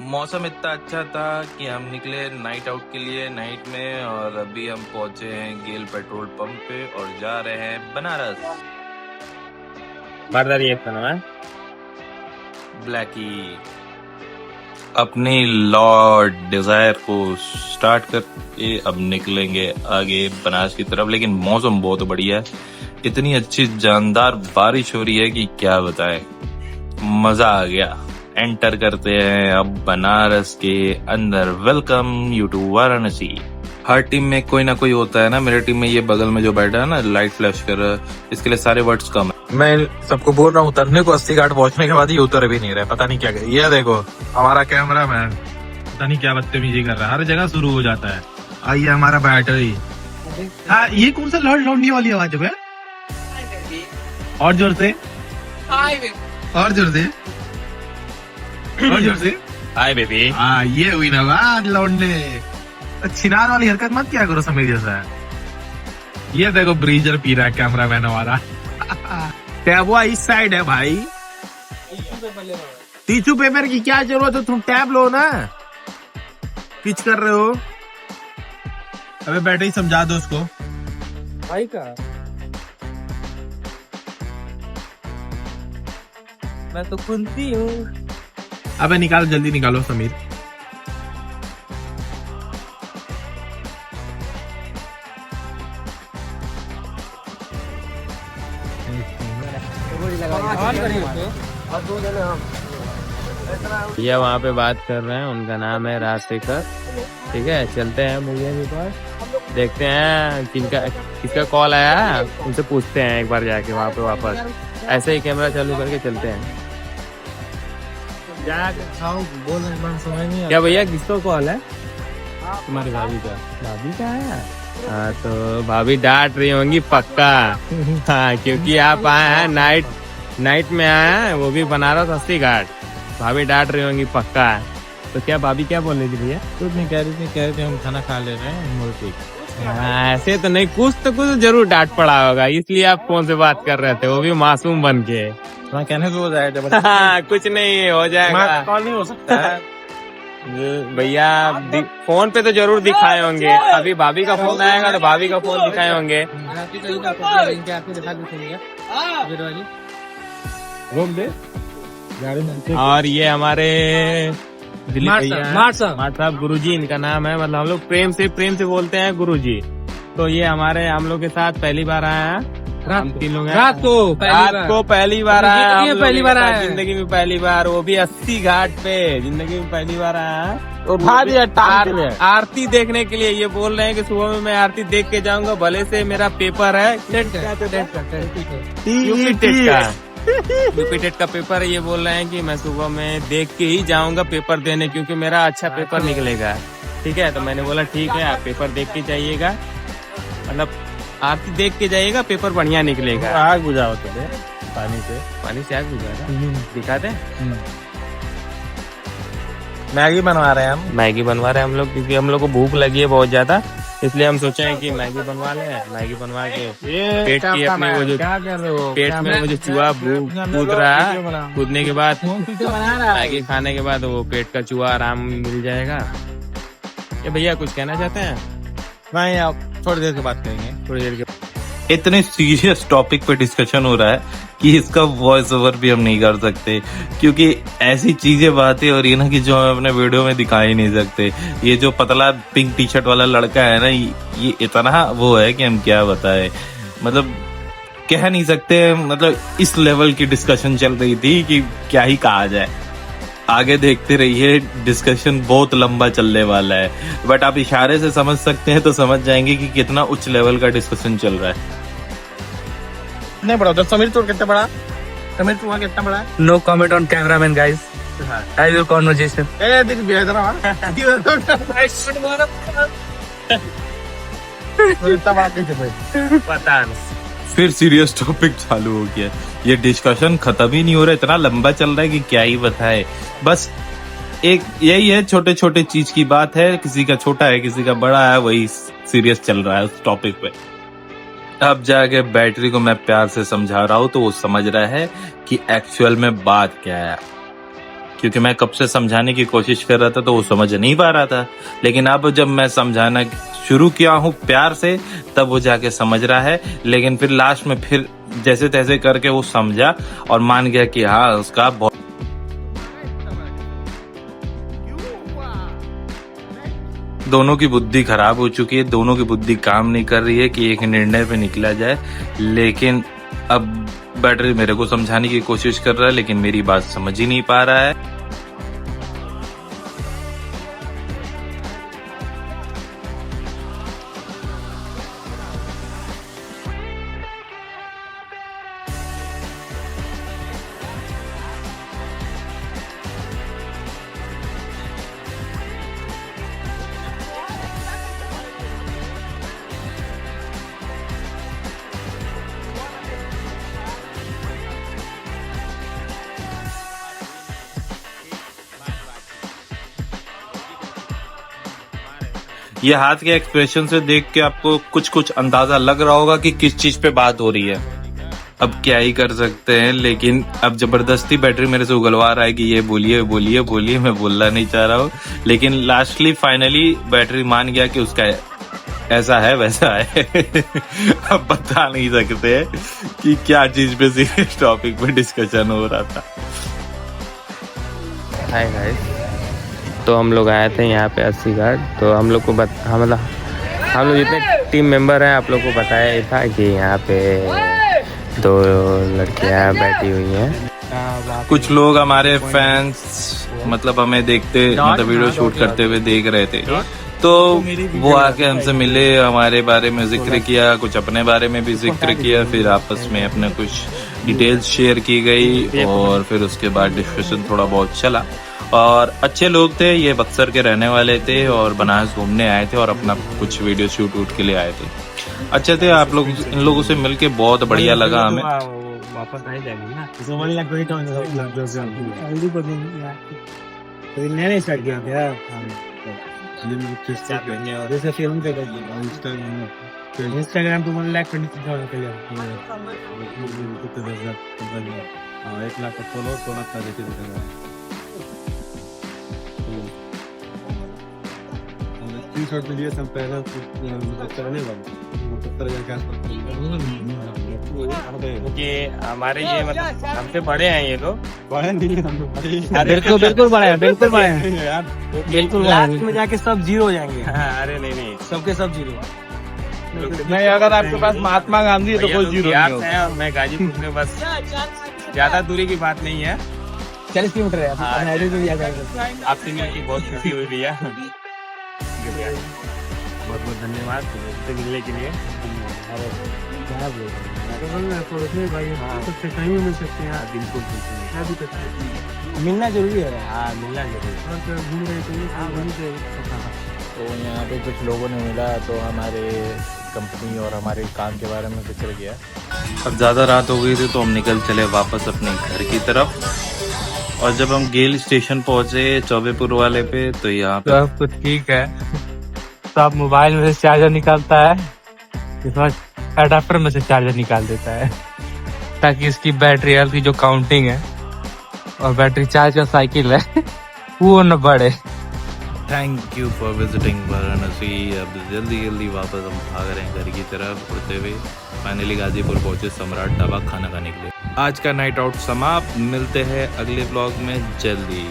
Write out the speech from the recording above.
मौसम इतना अच्छा था कि हम निकले नाइट आउट के लिए नाइट में, और अभी हम पहुंचे हैं गेल पेट्रोल पंप पे और जा रहे हैं बनारस। ब्लैकी अपनी लॉर्ड डिजायर को स्टार्ट करके अब निकलेंगे आगे बनारस की तरफ। लेकिन मौसम बहुत बढ़िया है, इतनी अच्छी जानदार बारिश हो रही है कि क्या बताएं, मजा आ गया। एंटर करते हैं अब बनारस के अंदर। Welcome you to Varanasi. हर टीम में कोई ना कोई होता है ना। मेरे टीम में ये बगल में जो बैठा है ना, लाइट फ्लैश कर रहा है, इसके लिए सारे वर्ड्स कम है। मैं सबको बोल रहा हूँ उतरने को, 80 घाट पहुंचने के बाद ये उतर भी नहीं रहा, पता नहीं क्या। ये देखो हमारा कैमरा मैन पता नहीं क्या बदतमीजी कर रहा है, हर जगह शुरू हो जाता है। आइए हमारा बैटरी। हाँ, ये कौन सा लौंडनी वाली आवाज है? और जोर से, और जोर से, और जोर से। Hi baby. हाँ, ये हुई ना बात लौंडे। छिनार वाली हरकत मत क्या करो समीर जैसा। ये देखो ब्रीजर पी रहा है कैमरा मैन हमारा। टैब इस साइड है भाई। टिश्यू पेपर की क्या जरूरत है, तुम टैब लो ना। पिच कर रहे हो। अबे बैठे ही समझा दो उसको भाई का। मैं तो कुंती हूँ। अबे निकालो, जल्दी निकालो समीर। भैया वहाँ पे बात कर रहे हैं, उनका नाम है राजशेखर। ठीक है, चलते हैं भैया के पास, देखते हैं किसका कॉल आया है, उनसे पूछते हैं एक बार जाके वहाँ पे वापस। ऐसे ही कैमरा चालू करके चलते हैं। क्या भैया किसको कॉल है? तुम्हारी भाभी का। भाभी का है? हाँ, तो भाभी डांट रही होंगी पक्का। हाँ, क्योंकि आप आए हैं नाइट में आए हैं, वो भी बनारस 80 घाट। भाभी डांट रही होंगी पक्का। तो क्या भाभी क्या बोल रही थी भैया? कुछ नहीं कह रही थी हम खाना खा ले रहे हैं मूर्ति। हाँ, ऐसे तो नहीं, कुछ जरूर डांट पड़ा होगा, इसलिए आप फोन से बात कर रहे थे, वो भी मासूम बन के। कहने से हो जाएगा। हाँ, कुछ नहीं हो जाएगा। कॉल नहीं हो सकता है भैया, फोन पे तो जरूर दिखाए होंगे। अभी भाभी का फोन आएगा तो भाभी का फोन दिखाए होंगे। रोक दे गाड़ी। और ये हमारे माठ साहब गुरुजी इनका नाम है, मतलब हम लोग प्रेम से बोलते हैं गुरुजी। तो ये हम लोग के साथ पहली बार आए हैं। हम 3 लोग रात को पहली बार आया, पहली बार आया जिंदगी में, पहली बार, वो भी 80 घाट पे जिंदगी में पहली बार आया। तो आरती देखने के लिए ये बोल रहे हैं कि सुबह में मैं आरती देख के जाऊंगा, भले से मेरा पेपर है यूपी टेट का पेपर है। ये बोल रहे हैं कि मैं सुबह में देख के ही जाऊंगा पेपर देने, क्योंकि मेरा अच्छा पेपर निकलेगा। ठीक है, तो मैंने बोला ठीक है, आप पेपर देख के जाइएगा, मतलब आरती देख के जाइएगा, पेपर बढ़िया निकलेगा। आग बुझाओ तेरे पानी से आग बुझा दिखा दे। मैगी बनवा रहे हैं हम लोग, क्योंकि हम लोग को भूख लगी है बहुत ज्यादा, इसलिए हम सोचे हैं कि मैगी बनवा लें। मैगी बनवा के पेट की अपने वो जो पेट में वो जो चूहा कूद रहा है, कूदने के बाद मैगी खाने के बाद वो पेट का चूहा आराम मिल जाएगा। ये भैया कुछ कहना चाहते हैं? नहीं, आप थोड़ी देर के बाद करेंगे। थोड़ी देर के इतने सीरियस टॉपिक पे डिस्कशन हो रहा है कि इसका वॉइस ओवर भी हम नहीं कर सकते, क्योंकि ऐसी चीजें बातें हो रही है ना कि जो हम अपने वीडियो में दिखा ही नहीं सकते। ये जो पतला पिंक टी शर्ट वाला लड़का है ना, ये इतना वो है कि हम क्या बताएं, मतलब कह नहीं सकते। मतलब इस लेवल की डिस्कशन चल रही थी कि क्या ही कहा जाए। आगे देखते रहिए, डिस्कशन बहुत लंबा चलने वाला है, बट आप इशारे से समझ सकते हैं तो समझ जाएंगे कि कितना उच्च लेवल का डिस्कशन चल रहा है। नहीं बड़ा उधर समीर तो कितना बड़ा, समीर तो वहाँ कितना बड़ा है? No comment on cameraman guys, I will conversation. पता नहीं, फिर सीरियस टॉपिक चालू हो गया। ये डिस्कशन खत्म ही नहीं हो रहा, इतना लंबा चल रहा है कि क्या ही बताए। बस एक यही है, छोटे छोटे चीज की बात है, किसी का छोटा है किसी का बड़ा है, वही सीरियस चल रहा है उस टॉपिक पे। अब जाके बैटरी को मैं प्यार से समझा रहा हूँ तो वो समझ रहा है कि एक्चुअल में बात क्या है। क्योंकि मैं कब से समझाने की कोशिश कर रहा था तो वो समझ नहीं पा रहा था। लेकिन अब जब मैं समझाना शुरू किया हूँ प्यार से, तब वो जाके समझ रहा है। लेकिन फिर लास्ट में फिर जैसे तैसे करके वो समझा और मान गया कि हाँ उसका बहुत। दोनों की बुद्धि खराब हो चुकी है, दोनों की बुद्धि काम नहीं कर रही है कि एक निर्णय पे निकला जाए। लेकिन अब बैटरी मेरे को समझाने की कोशिश कर रहा है, लेकिन मेरी बात समझ ही नहीं पा रहा है। ये हाथ के एक्सप्रेशन से देख के आपको कुछ कुछ अंदाजा लग रहा होगा कि किस चीज पे बात हो रही है। अब क्या ही कर सकते हैं, लेकिन अब जबरदस्ती बैटरी मेरे से उगलवा रहा है कि ये बोलिए बोलिए बोलिए, मैं बोलना नहीं चाह रहा हूँ। लेकिन लास्टली फाइनली बैटरी मान गया कि उसका ऐसा है वैसा है। अब बता नहीं सकते कि क्या चीज पे सीरियस टॉपिक पे डिस्कशन हो रहा था। हाय गाइस, तो हम लोग आए थे यहाँ पे 80 घाट। तो हम लोग को हम लोग जितने टीम मेंबर हैं आप लोग को बताया था कि यहाँ पे 2 लड़कियाँ बैठी हुई हैं। कुछ लोग हमारे फैंस मतलब हमें देखते मतलब वीडियो शूट करते हुए देख रहे थे, तो वो आके हमसे मिले, हमारे बारे में जिक्र किया, कुछ अपने बारे में भी जिक्र किया। फिर आपस में अपने कुछ डिटेल्स शेयर की गई और फिर उसके बाद डिस्कशन थोड़ा बहुत चला। और अच्छे लोग थे, ये बक्सर के रहने वाले थे और बनारस घूमने आए थे और अपना कुछ वीडियो शूट वूट के लिए आए थे। अच्छे थे आप लोग, इन लोगों से मिलके बहुत बढ़िया लगा हमें। वापस नहीं जाएंगे ना, इंस्टाग्राम पे 1,26,000 के लिए 1 लाख फॉलो तो ना देखिए स्क्रीनशॉट में लिए सब पहले चलने वाले क्योंकि हमारे ये मतलब हमसे बड़े हैं ये लोग। बड़े नहीं बिल्कुल बड़े हैं, बिल्कुल बड़े हैं यार, बिल्कुल। लास्ट में जाके सब जीरो हो जाएंगे। अरे नहीं सबके सब जीरो नहीं। अगर आपके पास महात्मा गांधी है तो कोई जीरो नहीं है। और मैं गाजीपुर में बस ज्यादा दूरी की बात नहीं है, 40 किलोमीटर है। आपसे मिलकर बहुत खुशी हुई भैया, बहुत बहुत धन्यवाद मिलने के लिए। कहीं मिल सकते हैं, बिल्कुल मिलना जरूरी है। हाँ मिलना जरूरी है। तो यहाँ पे कुछ लोगों ने मिला तो हमारे कंपनी और हमारे काम के बारे में जिक्र किया। अब ज़्यादा रात हो गई थी तो हम निकल चले वापस अपने घर की तरफ। और जब हम गेल स्टेशन पहुंचे चौबेपुर वाले पे, तो यहाँ पे सब कुछ ठीक है। तो आप मोबाइल में से चार्जर निकालता है, इस बार अडाप्टर में से चार्जर निकाल देता है ताकि इसकी बैटरी हेल्थ की जो काउंटिंग है और बैटरी चार्ज का साइकिल है वो न बढ़े। Thank you for visiting Varanasi. अब जल्दी वापस हम भाग रहे हैं घर की तरफ उड़ते हुए। फाइनली गाजीपुर पहुंचे सम्राट ढाबा खाना खाने के लिए। आज का नाइट आउट समाप्त। मिलते हैं अगले ब्लॉग में जल्दी।